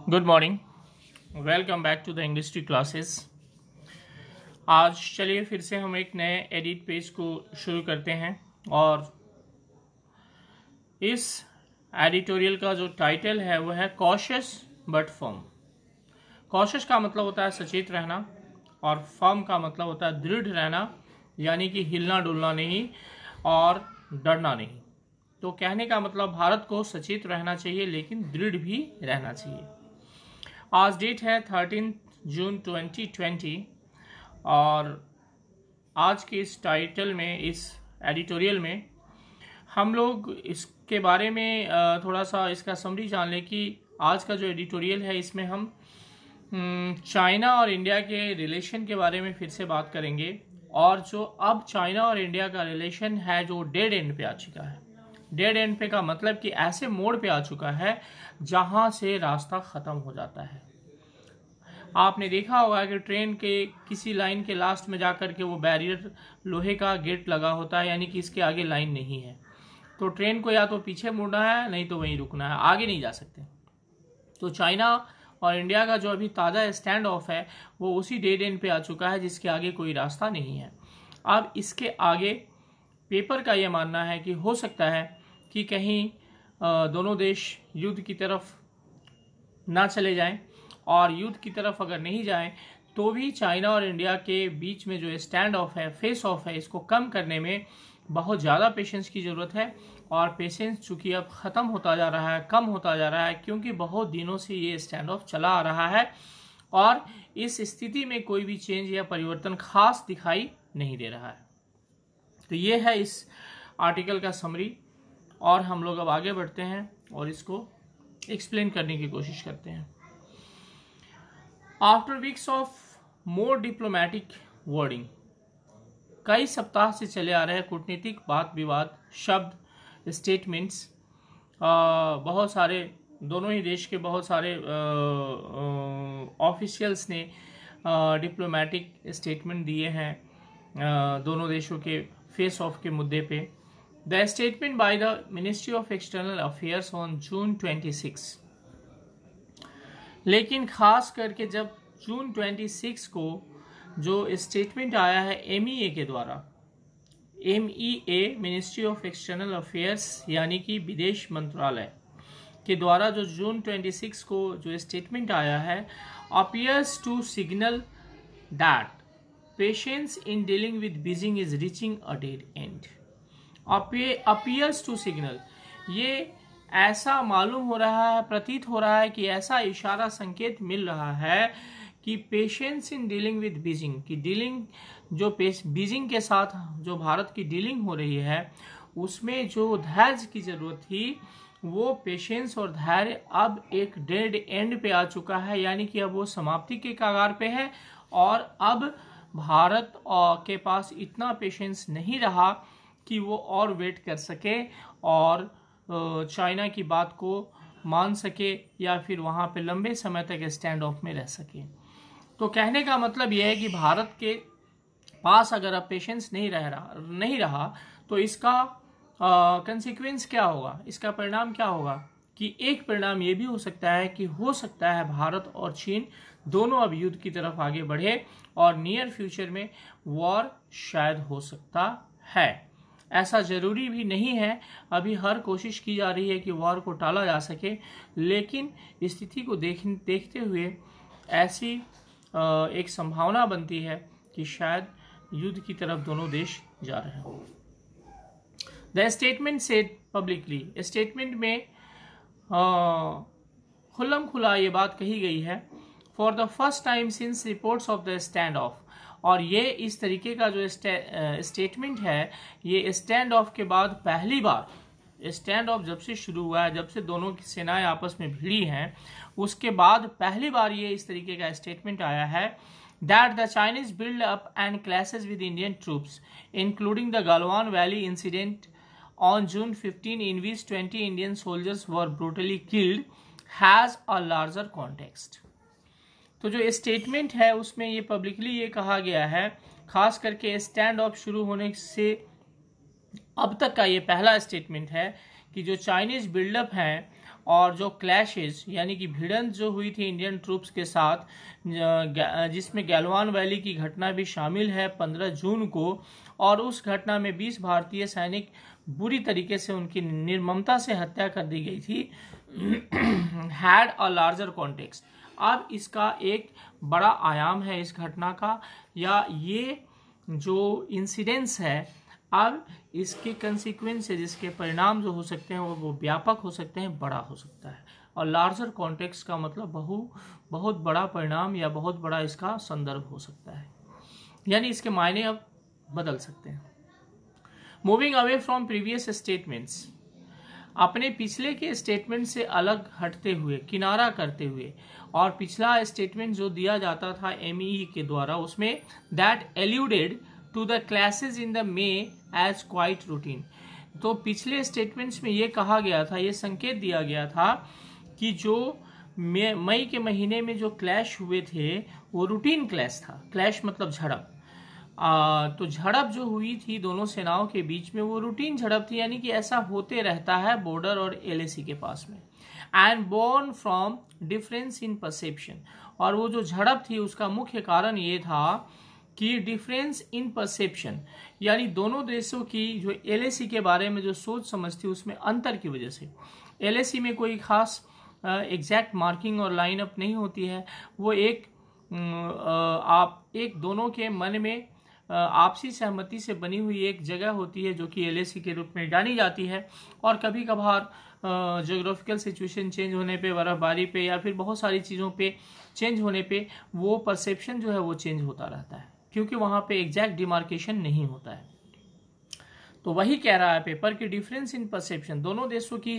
Good morning, welcome back to the English tea classes. आज चलिए फिर से हम एक नए एडिट पेज को शुरू करते हैं और इस एडिटोरियल का जो टाइटल है वो है कॉशियस बट फर्म। कॉशियस का मतलब होता है सचेत रहना और फर्म का मतलब होता है दृढ़ रहना, यानी कि हिलना डुलना नहीं और डरना नहीं। तो कहने का मतलब भारत को सचेत रहना चाहिए लेकिन दृढ़ भी रहना चाहिए। आज डेट है 13 जून 2020 और आज के इस टाइटल में, इस एडिटोरियल में हम लोग इसके बारे में थोड़ा सा इसका समरी जान लें कि आज का जो एडिटोरियल है इसमें हम चाइना और इंडिया के रिलेशन के बारे में फिर से बात करेंगे। और जो अब चाइना और इंडिया का रिलेशन है जो डेड एंड पे आ चुका है। डेड एंड पे का मतलब कि ऐसे मोड़ पे आ चुका है जहां से रास्ता खत्म हो जाता है। आपने देखा होगा कि ट्रेन के किसी लाइन के लास्ट में जाकर के वो बैरियर लोहे का गेट लगा होता है, यानी कि इसके आगे लाइन नहीं है। तो ट्रेन को या तो पीछे मुड़ना है नहीं तो वहीं रुकना है, आगे नहीं जा सकते। तो चाइना और इंडिया का जो अभी ताज़ा स्टैंड ऑफ है वो उसी डेड एंड पे आ चुका है जिसके आगे कोई रास्ता नहीं है। अब इसके आगे पेपर का ये मानना है कि हो सकता है कि कहीं दोनों देश युद्ध की तरफ ना चले जाएं, और युद्ध की तरफ अगर नहीं जाएं तो भी चाइना और इंडिया के बीच में जो स्टैंड ऑफ है, फेस ऑफ है, इसको कम करने में बहुत ज़्यादा पेशेंस की ज़रूरत है। और पेशेंस चूँकि अब ख़त्म होता जा रहा है, कम होता जा रहा है, क्योंकि बहुत दिनों से ये स्टैंड ऑफ चला आ रहा है और इस स्थिति में कोई भी चेंज या परिवर्तन खास दिखाई नहीं दे रहा है। तो ये है इस आर्टिकल का समरी और हम लोग अब आगे बढ़ते हैं और इसको एक्सप्लेन करने की कोशिश करते हैं। After weeks of more diplomatic wording, कई सप्ताह से चले आ रहे कूटनीतिक बात विवाद, शब्द, स्टेटमेंट्स, बहुत सारे दोनों ही देश के बहुत सारे ऑफिशियल्स ने डिप्लोमेटिक स्टेटमेंट दिए हैं दोनों देशों के फेस ऑफ के मुद्दे पे। The statement by the ministry of external affairs on June 26, लेकिन खास करके जब जून 26 को जो स्टेटमेंट आया है MEA के द्वारा, MEA ministry of external affairs यानी कि विदेश मंत्रालय के द्वारा जो जून 26 को जो स्टेटमेंट आया है, appears to signal that patience in dealing with Beijing is reaching a dead end. Appears to signal, ये ऐसा मालूम हो रहा है, प्रतीत हो रहा है कि ऐसा इशारा संकेत मिल रहा है कि patience in dealing with Beijing की डीलिंग जो बीजिंग के साथ जो भारत की डीलिंग हो रही है उसमें जो धैर्य की जरूरत थी वो पेशेंस और धैर्य अब एक डेड एंड पे आ चुका है, यानी कि अब वो समाप्ति के कगार पे है। और अब भारत के पास इतना पेशेंस नहीं रहा कि वो और वेट कर सके और चाइना की बात को मान सके या फिर वहाँ पे लंबे समय तक स्टैंड ऑफ में रह सके। तो कहने का मतलब यह है कि भारत के पास अगर अब पेशेंस नहीं रहा तो इसका कंसिक्वेंस क्या होगा, इसका परिणाम क्या होगा कि एक परिणाम ये भी हो सकता है कि हो सकता है भारत और चीन दोनों अब युद्ध की तरफ आगे बढ़े और नियर फ्यूचर में वॉर शायद हो सकता है। ऐसा जरूरी भी नहीं है, अभी हर कोशिश की जा रही है कि वॉर को टाला जा सके, लेकिन स्थिति को देखते हुए ऐसी एक संभावना बनती है कि शायद युद्ध की तरफ दोनों देश जा रहे हों। The statement said publicly, statement में खुल्लम खुला ये बात कही गई है, for the first time since reports of the stand of. और ये इस तरीके का जो स्टेटमेंट है, ये स्टैंड ऑफ के बाद पहली बार, स्टैंड ऑफ जब से शुरू हुआ है, जब से दोनों की सेनाएं आपस में भिड़ी हैं, उसके बाद पहली बार ये इस तरीके का स्टेटमेंट आया है that the Chinese build up and clashes with Indian troops including the Galwan valley incident on June 15 in which 20 Indian soldiers were brutally killed has a larger context। तो जो स्टेटमेंट है उसमें ये पब्लिकली ये कहा गया है, खास करके स्टैंड ऑफ शुरू होने से अब तक का ये पहला स्टेटमेंट है कि जो चाइनीज बिल्डअप हैं और जो क्लैशेस यानी कि भिड़ंत जो हुई थी इंडियन ट्रूप्स के साथ, जिसमें गैलवान वैली की घटना भी शामिल है 15 जून को, और उस घटना में 20 भारतीय सैनिक बुरी तरीके से उनकी निर्ममता से हत्या कर दी गई थी, हैड अ लार्जर कॉन्टेक्स्ट। अब इसका एक बड़ा आयाम है इस घटना का, या ये जो इंसिडेंस है, अब इसके कंसिक्वेंसेज, इसके परिणाम जो हो सकते हैं वो व्यापक हो सकते हैं, बड़ा हो सकता है। और लार्जर कॉन्टेक्स्ट का मतलब बहुत बड़ा परिणाम या बहुत बड़ा इसका संदर्भ हो सकता है, यानी इसके मायने अब बदल सकते हैं। Moving away from previous statements, अपने पिछले के स्टेटमेंट से अलग हटते हुए, किनारा करते हुए, और पिछला स्टेटमेंट जो दिया जाता था MEE के द्वारा, उसमें that alluded to the clashes in the May as quite routine. तो पिछले स्टेटमेंट्स में ये कहा गया था, ये संकेत दिया गया था कि जो मई के महीने में जो क्लैश हुए थे वो रूटीन क्लैश था। क्लैश मतलब झड़प। तो झड़प जो हुई थी दोनों सेनाओं के बीच में वो रूटीन झड़प थी, यानी कि ऐसा होते रहता है बॉर्डर और LAC के पास में। And born from difference in perception, और वो जो झड़प थी उसका मुख्य कारण ये था कि डिफरेंस इन परसेप्शन, यानी दोनों देशों की जो LAC के बारे में जो सोच समझ थी उसमें अंतर की वजह से। LAC में कोई खास एग्जैक्ट मार्किंग और लाइन अप नहीं होती है, वो एक दोनों के मन में आपसी सहमति से बनी हुई एक जगह होती है जो कि LAC के रूप में जानी जाती है। और कभी कभार ज्योग्राफिकल सिचुएशन चेंज होने पे, बर्फबारी पे, या फिर बहुत सारी चीज़ों पे चेंज होने पे वो परसेप्शन जो है वो चेंज होता रहता है, क्योंकि वहाँ पे एग्जैक्ट डिमार्केशन नहीं होता है। तो वही कह रहा है पेपर कि डिफरेंस इन परसेप्शन, दोनों देशों की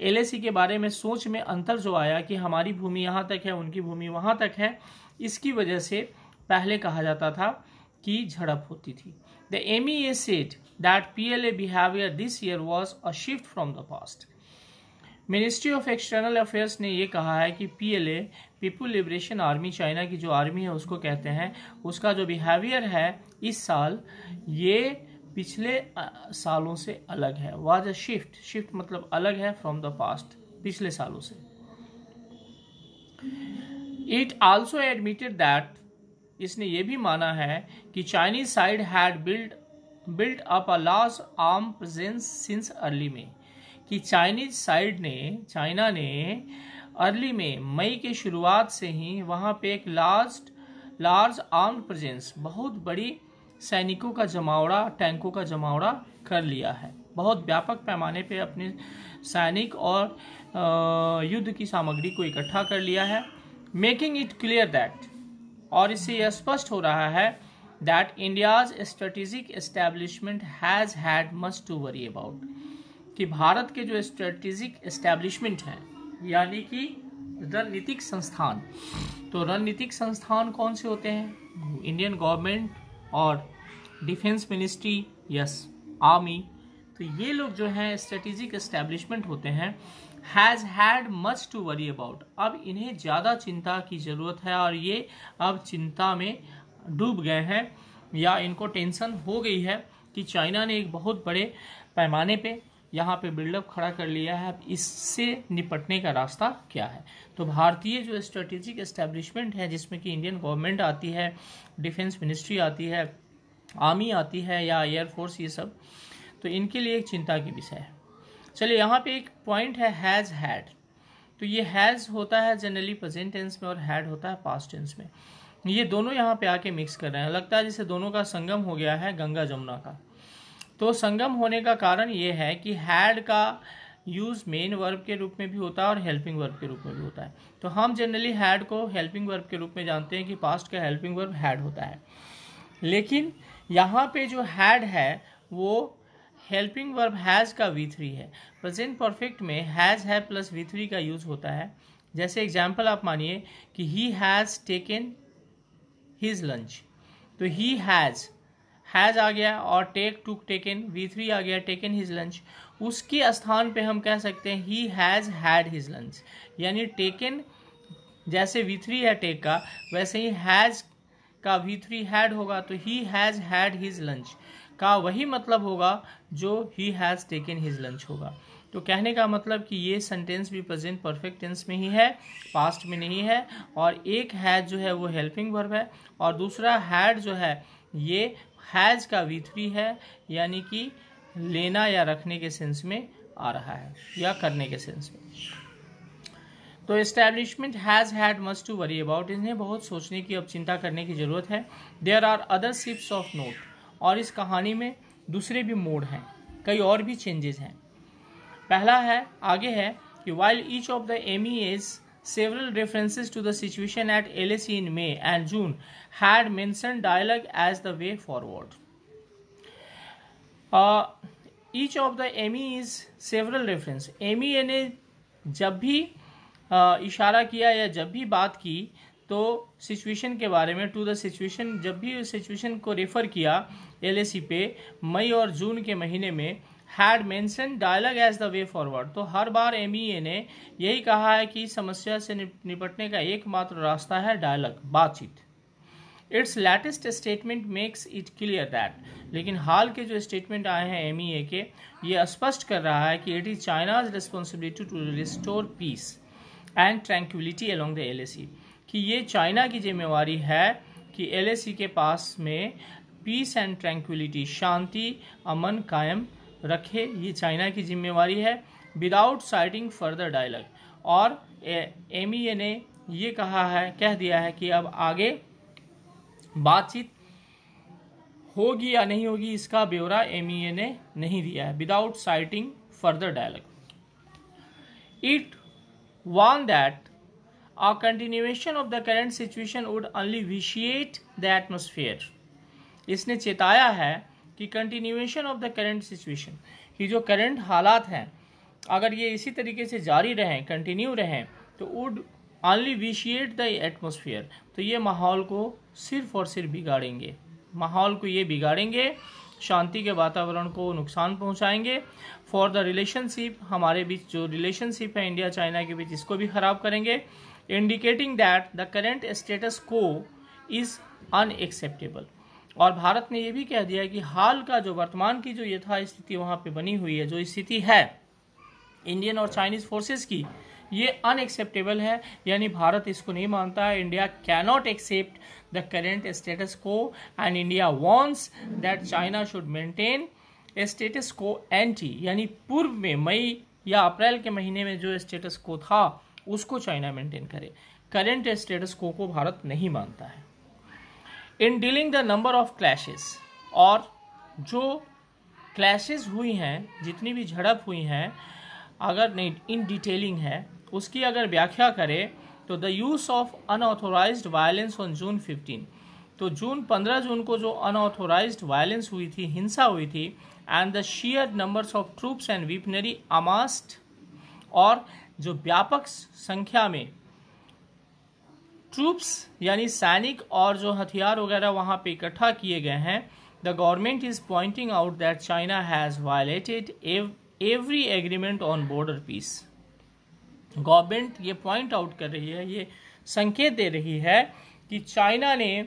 LAC के बारे में सोच में अंतर जो आया कि हमारी भूमि यहाँ तक है, उनकी भूमि वहाँ तक है, इसकी वजह से पहले कहा जाता था कि झड़प होती थी। The MEA said that PLA behavior this year was a shift from the past. Ministry of external affairs ने ये कहा है कि PLA, people liberation army, China की जो आर्मी है उसको कहते हैं, उसका जो बिहेवियर है इस साल ये पिछले सालों से अलग है। वाज अ शिफ्ट, शिफ्ट मतलब अलग है, फ्रॉम द पास्ट, पिछले सालों से। इट आल्सो एडमिटेड दैट, इसने ये भी माना है कि Chinese side had built up a large arm presence since early में, कि चाइनीज साइड ने, चाइना ने अर्ली में, मई के शुरुआत से ही वहाँ पे एक लार्ज आर्म प्रेजेंस, बहुत बड़ी सैनिकों का जमावड़ा, टैंकों का जमावड़ा कर लिया है, बहुत व्यापक पैमाने पे अपने सैनिक और युद्ध की सामग्री को इकट्ठा कर लिया है। मेकिंग इट क्लियर दैट, और इससे यह स्पष्ट हो रहा है that India's strategic establishment has had much to worry about, कि भारत के जो स्ट्रेटेजिक एस्टेब्लिशमेंट हैं, यानी कि रणनीतिक संस्थान, तो रणनीतिक संस्थान कौन से होते हैं? इंडियन गवर्नमेंट और डिफेंस मिनिस्ट्री, यस, आर्मी, तो ये लोग जो हैं स्ट्रेटेजिक एस्टेब्लिशमेंट होते हैं, has had much to worry about, अब इन्हें ज़्यादा चिंता की ज़रूरत है, और ये अब चिंता में डूब गए हैं, या इनको टेंशन हो गई है कि चाइना ने एक बहुत बड़े पैमाने पे यहाँ पे बिल्डअप खड़ा कर लिया है, अब इससे निपटने का रास्ता क्या है। तो भारतीय जो स्ट्रेटेजिक एस्टेब्लिशमेंट है, जिसमें कि इंडियन गवर्नमेंट आती है, डिफेंस मिनिस्ट्री आती है, आर्मी आती है, या एयरफोर्स, ये सब, तो इनके लिए एक चिंता की विषय है। चलिए, यहाँ पे एक पॉइंट है हैज़ हैड, तो ये हैज़ होता है जनरली प्रेजेंट टेंस में और हैड होता है पास्ट टेंस में। ये दोनों यहाँ पे आके मिक्स कर रहे हैं, लगता है जैसे दोनों का संगम हो गया है, गंगा जमुना का। तो संगम होने का कारण ये है कि हैड का यूज मेन वर्ब के रूप में भी होता है और हेल्पिंग वर्ब के रूप में भी होता है। तो हम जनरली हैड को हेल्पिंग वर्ब के रूप में जानते हैं कि पास्ट का हेल्पिंग वर्ब हैड होता है, लेकिन यहाँ पे जो हैड है वो हेल्पिंग वर्ब हैज़ का V3 है। प्रेजेंट परफेक्ट में हैज़ है प्लस V3 का यूज होता है। जैसे एग्जाम्पल आप मानिए कि he has taken his lunch, तो ही हैज़ आ गया और टूक टेकन, V3 आ गया, टेकन हिज लंच। उसके स्थान पे हम कह सकते हैं he has had his lunch, यानी टेकन जैसे V3 है टेक का, वैसे ही हैज़ का V3 हैड होगा, तो he has had his lunch का वही मतलब होगा जो he has taken his lunch होगा। तो कहने का मतलब कि ये सेंटेंस भी प्रेजेंट परफेक्ट टेंस में ही है, पास्ट में नहीं है। और एक हैज जो है वो हेल्पिंग वर्ब है, और दूसरा हैड जो है ये हैज का V3 है, यानी कि लेना या रखने के सेंस में आ रहा है, या करने के सेंस में। तो establishment has had much to worry about, इन्हें बहुत सोचने की, अब चिंता करने की ज़रूरत है। There are other ships of note, और इस कहानी में दूसरे भी मोड हैं, कई और भी चेंजेस हैं। पहला है, आगे है कि while each of the MEAs several references to the situation at LSE in May and June had mentioned dialogue as the way forward. Each of the MEAs several reference, MEA ने जब भी इशारा किया या जब भी बात की तो सिचुएशन के बारे में, टू द सिचुएशन, जब भी उस सिचुएशन को रेफर किया LSE पे मई और जून के महीने में, had mention dialogue as the way forward, तो हर बार MEA ने यही कहा है कि समस्या से निपटने का एकमात्र रास्ता है डायलॉग, बातचीत। It's latest statement makes it clear that, लेकिन हाल के जो स्टेटमेंट आए हैं MEA के, ये स्पष्ट कर रहा है कि it is China's responsibility to restore peace and tranquillity along the LSE, कि ये चाइना की जिम्मेवारी है कि LSE के पास में पीस एंड ट्रैंक्विलिटी, शांति अमन कायम रखे, ये चाइना की जिम्मेवारी है, विदाउट साइटिंग फर्दर डायलॉग। और MEA ने ये कहा है, कह दिया है कि अब आगे बातचीत होगी या नहीं होगी इसका ब्यौरा MEA ने नहीं दिया है, without citing further dialogue. It warned that a continuation of the current situation would only vitiate the atmosphere. इसने चेताया है कि continuation of the current situation, कि जो करंट हालात हैं अगर ये इसी तरीके से जारी रहें, कंटिन्यू रहें, तो would only vitiate the atmosphere, तो ये माहौल को सिर्फ और सिर्फ बिगाड़ेंगे, माहौल को ये बिगाड़ेंगे, शांति के वातावरण को नुकसान पहुंचाएंगे। फॉर द रिलेशनशिप, हमारे बीच जो रिलेशनशिप है इंडिया चाइना के बीच, इसको भी खराब करेंगे। Indicating that the current status को इज अनएक्सेप्टेबल, और भारत ने यह भी कह दिया कि हाल का जो वर्तमान की जो यथा स्थिति वहां पे बनी हुई है, जो स्थिति है इंडियन और चाइनीज फोर्सेस की, ये अनएक्सेप्टेबल है, यानी भारत इसको नहीं मानता है। India cannot accept the current status quo and India wants that China should maintain status quo ante, यानी पूर्व में मई या अप्रैल के महीने में जो स्टेटस को था उसको चाइना मेंटेन करे, करेंट स्टेटस को भारत नहीं मानता है। In dealing the number of clashes, और जो क्लैशेस हुई हैं, जितनी भी झड़प हुई हैं, अगर नहीं इन डिटेलिंग है उसकी अगर व्याख्या करें तो the use of unauthorised violence on June 15, तो 15 जून को जो अनऑथोराइज्ड वायलेंस हुई थी, हिंसा हुई थी, and the sheer numbers of troops and weaponry amassed, और जो व्यापक संख्या में ट्रूप्स यानी सैनिक और जो हथियार वगैरह वहां पे इकट्ठा किए गए हैं, the government is pointing out that China has violated every agreement on border peace. Government ये पॉइंट आउट कर रही है, ये संकेत दे रही है कि चाइना ने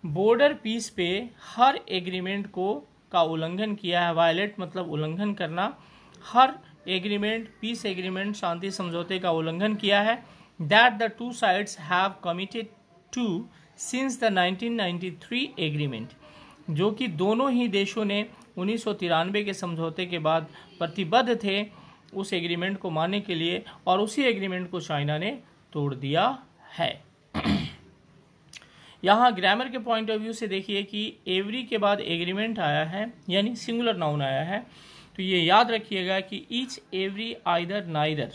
बॉर्डर पीस पे हर एग्रीमेंट का उल्लंघन किया है। वायलेट मतलब उल्लंघन करना, हर एग्रीमेंट, पीस एग्रीमेंट, शांति समझौते का उल्लंघन किया है। That the two sides have committed to since the 1993 agreement, जो कि दोनों ही देशों ने 1993 के समझौते के बाद प्रतिबद्ध थे उस एग्रीमेंट को मानने के लिए, और उसी एग्रीमेंट को चाइना ने तोड़ दिया है। यहाँ ग्रामर के पॉइंट ऑफ व्यू से देखिए कि एवरी के बाद एग्रीमेंट आया है, यानी सिंगुलर नाउन आया है, तो ये याद रखिएगा कि ईच, एवरी, आइदर, नाइदर,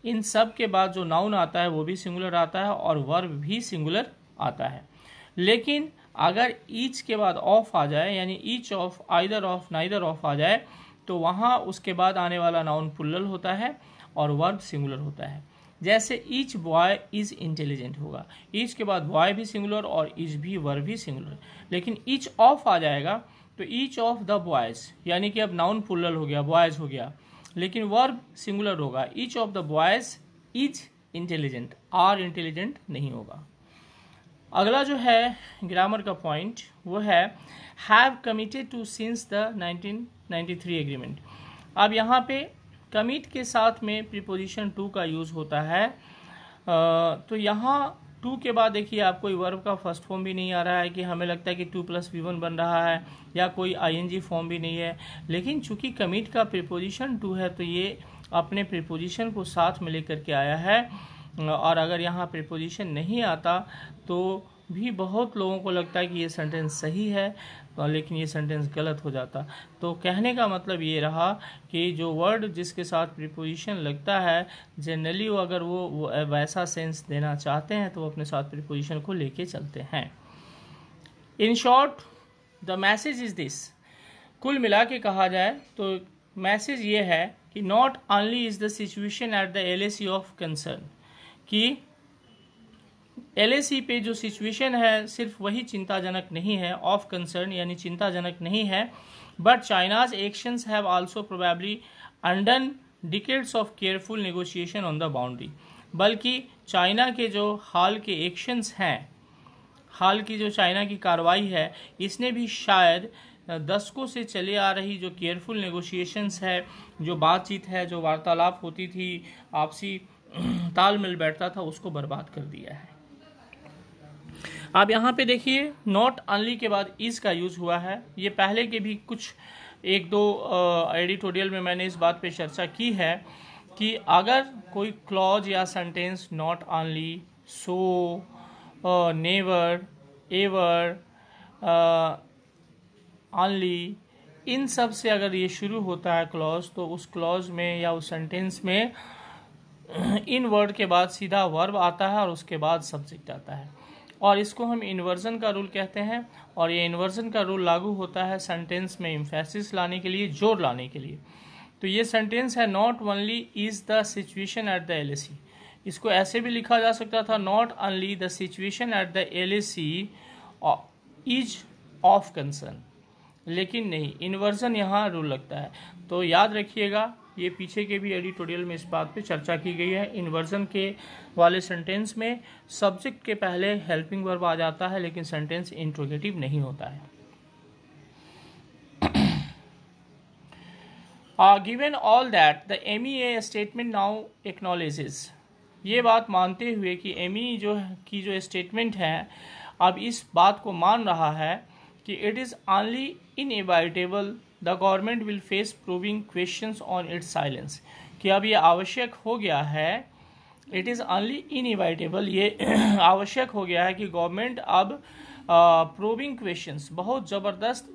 इन सब के बाद जो नाउन आता है वो भी सिंगुलर आता है और वर्ब भी सिंगुलर आता है। लेकिन अगर ईच के बाद ऑफ आ जाए, यानी each of, either of, neither of आ जाए, तो वहाँ उसके बाद आने वाला नाउन प्लुरल होता है और वर्ब सिंगुलर होता है। जैसे ईच बॉय इज इंटेलिजेंट होगा, ईच के बाद बॉय भी सिंगुलर और इज भी, वर्ब भी सिंगुलर। लेकिन ईच ऑफ आ जाएगा तो ईच ऑफ द बॉयज, यानी कि अब नाउन प्लुरल हो गया, बॉयज हो गया, लेकिन वर्ब सिंगुलर होगा। Each of the boys is intelligent, are intelligent नहीं होगा। अगला जो है ग्रामर का पॉइंट वो है have committed to since the 1993 agreement. अब यहाँ पे कमिट के साथ में प्रीपोजिशन टू का यूज़ होता है। तो यहाँ टू के बाद देखिए आप कोई वर्ब का फर्स्ट फॉर्म भी नहीं आ रहा है कि हमें लगता है कि 2+V1 बन रहा है, या कोई ING फॉर्म भी नहीं है। लेकिन चूंकि कमिट का प्रीपोजिशन टू है तो ये अपने प्रीपोजिशन को साथ में लेकर के आया है। और अगर यहाँ प्रीपोजिशन नहीं आता तो भी बहुत लोगों को लगता है कि ये सेंटेंस सही है, लेकिन ये सेंटेंस गलत हो जाता। तो कहने का मतलब ये रहा कि जो वर्ड जिसके साथ प्रीपोजिशन लगता है जनरली वो अगर वो वैसा सेंस देना चाहते हैं तो वो अपने साथ प्रीपोजिशन को लेके चलते हैं। In short the message is this, कुल मिला के कहा जाए तो मैसेज ये है कि not only is the situation at the LAC of concern, कि LAC पे जो सिचुएशन है सिर्फ वही चिंताजनक नहीं है, ऑफ कंसर्न यानी चिंताजनक नहीं है, but China's actions have also probably undone decades of careful negotiation on the boundary, बल्कि चाइना के जो हाल के एक्शंस हैं, हाल की जो चाइना की कार्रवाई है, इसने भी शायद दशकों से चले आ रही जो केयरफुल नेगोशिएशंस है, जो बातचीत है, जो वार्तालाप होती थी, आपसी तालमेल बैठता था, उसको बर्बाद कर दिया है। आप यहाँ पे देखिए नॉट ओनली के बाद इज का यूज हुआ है। ये पहले के भी कुछ एक दो एडिटोरियल में मैंने इस बात पे चर्चा की है कि अगर कोई क्लॉज या sentence not only, so, never, ever, only, इन सब से अगर ये शुरू होता है क्लॉज, तो उस क्लॉज में या उस सेंटेंस में इन वर्ड के बाद सीधा वर्ब आता है और उसके बाद सब्जेक्ट आता है, और इसको हम इन्वर्जन का रूल कहते हैं। और ये इन्वर्जन का रूल लागू होता है सेंटेंस में एम्फेसिस लाने के लिए, जोर लाने के लिए। तो ये सेंटेंस है not only is the situation at the LAC, इसको ऐसे भी लिखा जा सकता था not only the situation at the LAC is of concern, लेकिन नहीं, इन्वर्जन यहाँ रूल लगता है। तो याद रखिएगा, ये पीछे के भी एडिटोरियल में इस बात पे चर्चा की गई है। इन्वर्जन के वाले सेंटेंस में सब्जेक्ट के पहले हेल्पिंग वर्ब आ जाता है, लेकिन सेंटेंस इंट्रोगेटिव नहीं होता है। Given all that the MEA statement now acknowledges, ये बात मानते हुए कि MEA जो स्टेटमेंट है अब इस बात को मान रहा है कि it is only inevitable the government will face proving questions on it's silence, कि अब ये आवश्यक हो गया है, इट इज़ ओनली इनएविटेबल, ये आवश्यक हो गया है कि गवर्नमेंट अब प्रूविंग क्वेश्चंस, बहुत ज़बरदस्त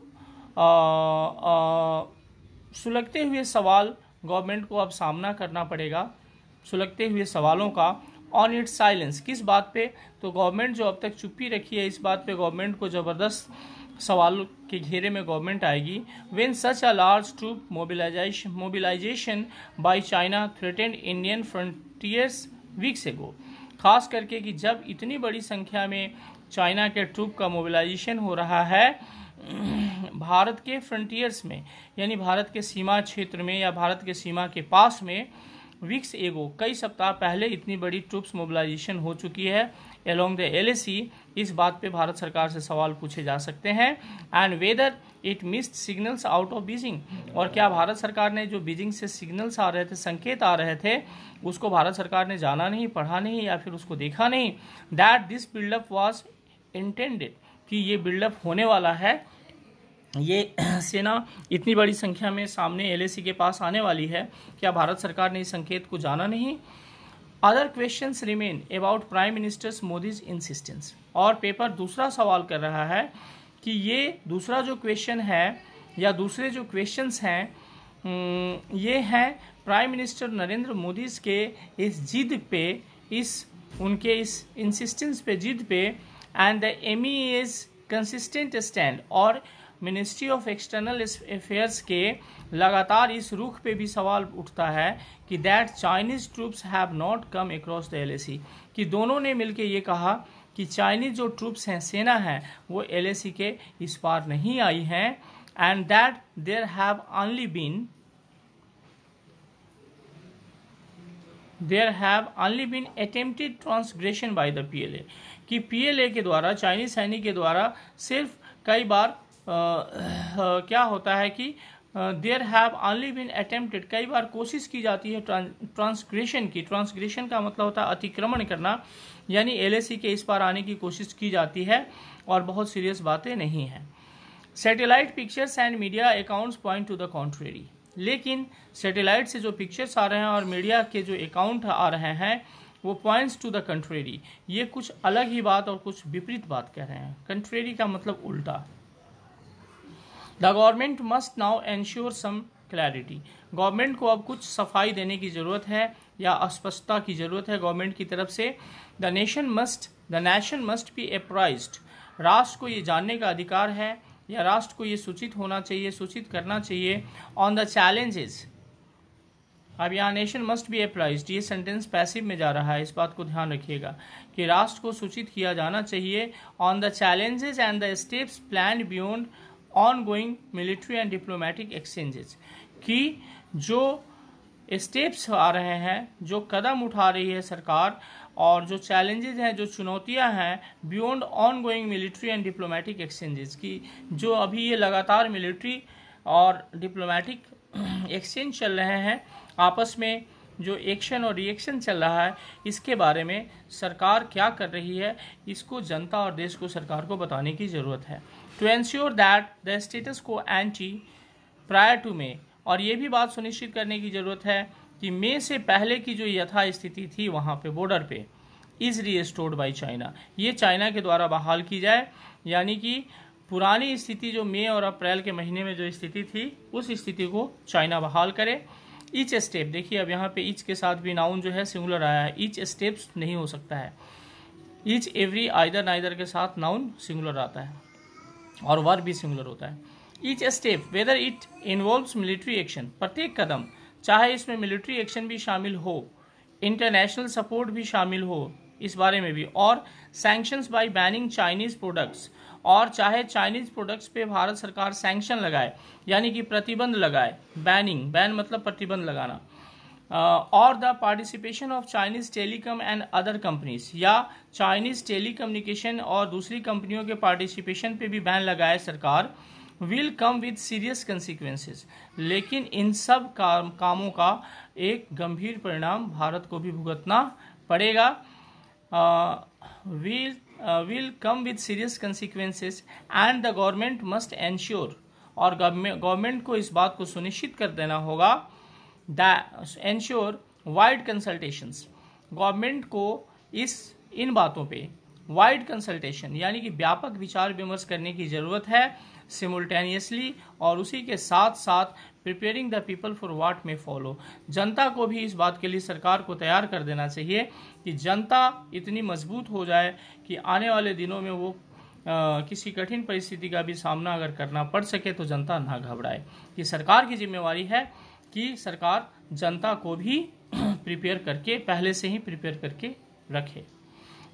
सुलगते हुए सवाल गवर्नमेंट को अब सामना करना पड़ेगा, सुलगते हुए सवालों का, ऑन इट्स साइलेंस, किस बात पे, तो गवर्नमेंट जो अब तक चुप्पी रखी है इस बात पे गवर्नमेंट को ज़बरदस्त सवाल के घेरे में गवर्नमेंट आएगी। When such a large troop mobilisation by China threatened Indian frontiers weeks ago, खास करके कि जब इतनी बड़ी संख्या में चाइना के ट्रूप का मोबिलाइजेशन हो रहा है भारत के फ्रंटियर्स में, यानी भारत के सीमा क्षेत्र में या भारत के सीमा के पास में, वीक्स एगो, कई सप्ताह पहले इतनी बड़ी ट्रूप्स मोबिलाइजेशन हो चुकी है अलोंग द LAC। इस बात पे भारत सरकार से सवाल पूछे जा सकते हैं। And whether it missed signals out of Beijing, और क्या भारत सरकार ने जो बीजिंग से सिग्नल्स आ रहे थे, संकेत आ रहे थे, उसको भारत सरकार ने जाना नहीं, पढ़ा नहीं, या फिर उसको देखा नहीं। That this buildup was intended, कि ये बिल्डअप होने वाला है, ये सेना इतनी बड़ी संख्या में सामने LAC के पास आने वाली है, क्या भारत सरकार ने इस संकेत को जाना नहीं। Other questions remain about prime ministers Modi's insistence, और पेपर दूसरा सवाल कर रहा है कि ये दूसरा जो क्वेश्चन है या दूसरे जो क्वेश्चंस हैं ये हैं प्राइम मिनिस्टर नरेंद्र मोदी के इस जिद पे, उनके इस इंसिस्टेंस पे, जिद पे, and the MEA's consistent stand, और मिनिस्ट्री ऑफ एक्सटर्नल अफेयर्स के लगातार इस रुख पे भी सवाल उठता है कि that Chinese troops have not come across the LAC, कि दोनों ने मिलकर ये कहा कि चाइनीज जो ट्रूप्स हैं, सेना है, वो LAC के इस पार नहीं आई हैं, and that there have only been attempted transgression by the PLA, कि PLA के द्वारा, चाइनीज सैनिक के द्वारा सिर्फ कई बार क्या होता है कि there have only been attempted, कई बार कोशिश की जाती है ट्रांसग्रेशन की। ट्रांसग्रेशन का मतलब होता है अतिक्रमण करना, यानी LAC के इस पार आने की कोशिश की जाती है और बहुत सीरियस बातें नहीं हैं। Satellite pictures and media accounts point two the contrary, लेकिन सैटेलाइट से जो पिक्चर्स आ रहे हैं और मीडिया के जो अकाउंट आ रहे हैं वो पॉइंट्स टू द कंट्रेरी, ये कुछ अलग ही बात और कुछ विपरीत बात कह रहे हैं। कंट्रेरी का मतलब उल्टा। The government must now ensure some clarity, government को अब कुछ सफाई देने की जरूरत है या स्पष्टता की जरूरत है गवर्नमेंट की तरफ से। द नेशन मस्ट बी अप्राइज्ड, राष्ट्र को ये जानने का अधिकार है या राष्ट्र को ये सूचित होना चाहिए, सूचित करना चाहिए ऑन द चैलेंजेस। अब यहाँ नेशन मस्ट बी अप्राइज्ड, ये सेंटेंस पैसिव में जा रहा है, इस बात को ध्यान रखिएगा कि राष्ट्र को सूचित किया जाना चाहिए on the challenges and the steps planned beyond ongoing military and diplomatic exchanges, कि जो स्टेप्स आ रहे हैं, जो कदम उठा रही है सरकार और जो चैलेंजेस हैं, जो चुनौतियां हैं beyond ongoing military and diplomatic exchanges की, जो अभी ये लगातार मिलिट्री और डिप्लोमेटिक एक्सचेंज चल रहे हैं, आपस में जो एक्शन और रिएक्शन चल रहा है, इसके बारे में सरकार क्या कर रही है, इसको जनता और देश को सरकार को बताने की ज़रूरत है। To ensure that the status quo ante prior to May, और ये भी बात सुनिश्चित करने की ज़रूरत है कि मई से पहले की जो यथा स्थिति थी वहाँ पे बॉर्डर पे इज रीस्टोर्ड बाई चाइना, ये चाइना के द्वारा बहाल की जाए, यानी कि पुरानी स्थिति जो मई और अप्रैल के महीने में जो स्थिति थी उस स्थिति को चाइना बहाल करे। ईच स्टेप, देखिए अब यहाँ पे ईच के साथ भी नाउन जो है सिंगुलर आया है, ईच स्टेप्स नहीं हो सकता है, ईच एवरी आइदर नाइदर के साथ नाउन सिंगुलर आता है और वर्ब भी सिंगुलर होता है। Each step whether it involves military action, प्रत्येक कदम चाहे इसमें मिलिट्री एक्शन भी शामिल हो, इंटरनेशनल सपोर्ट भी शामिल हो इस बारे में भी, और sanctions bye banning Chinese products, और चाहे चाइनीज प्रोडक्ट्स पे भारत सरकार सैंक्शन लगाए यानी कि प्रतिबंध लगाए, बैन मतलब प्रतिबंध लगाना, और the participation of Chinese telecom and other companies, या चाइनीज टेलीकम्युनिकेशन और दूसरी कंपनियों के पार्टिसिपेशन पे भी बैन लगाए सरकार, will come with serious consequences, लेकिन इन सब कामों का एक गंभीर परिणाम भारत को भी भुगतना पड़ेगा। will come with serious consequences and the government must ensure, और गवर्नमेंट को इस बात को सुनिश्चित कर देना होगा, ensure wide consultations, गवर्नमेंट को इन बातों पे वाइड कंसल्टेशन यानी कि व्यापक विचार विमर्श करने की जरूरत है सिमुल्टेनियसली, और उसी के साथ साथ preparing the people for what में फॉलो, जनता को भी इस बात के लिए सरकार को तैयार कर देना चाहिए कि जनता इतनी मजबूत हो जाए कि आने वाले दिनों में वो किसी कठिन परिस्थिति का भी सामना अगर करना पड़ सके तो जनता ना घबराए। कि सरकार की जिम्मेवारी है कि सरकार जनता को भी प्रिपेयर करके पहले से ही प्रिपेयर करके रखे।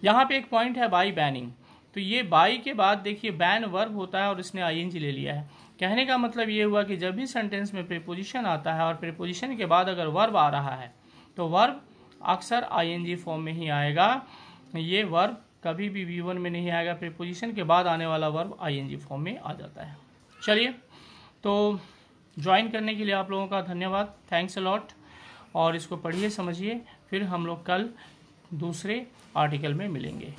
यहाँ पे एक पॉइंट है बाई बैनिंग, तो ये बाई के बाद देखिए बैन वर्ब होता है और इसने आईएनजी ले लिया है। कहने का मतलब ये हुआ कि जब भी सेंटेंस में प्रीपोजिशन आता है और प्रीपोजिशन के बाद अगर वर्ब आ रहा है तो वर्ब अक्सर आईएनजी फॉर्म में ही आएगा, ये वर्ब कभी भी V1 में नहीं आएगा, प्रीपोजिशन के बाद आने वाला वर्ब आईएनजी फॉर्म में आ जाता है। चलिए, तो ज्वाइन करने के लिए आप लोगों का धन्यवाद, थैंक्स अ लॉट, और इसको पढ़िए समझिए, फिर हम लोग कल दूसरे आर्टिकल में मिलेंगे।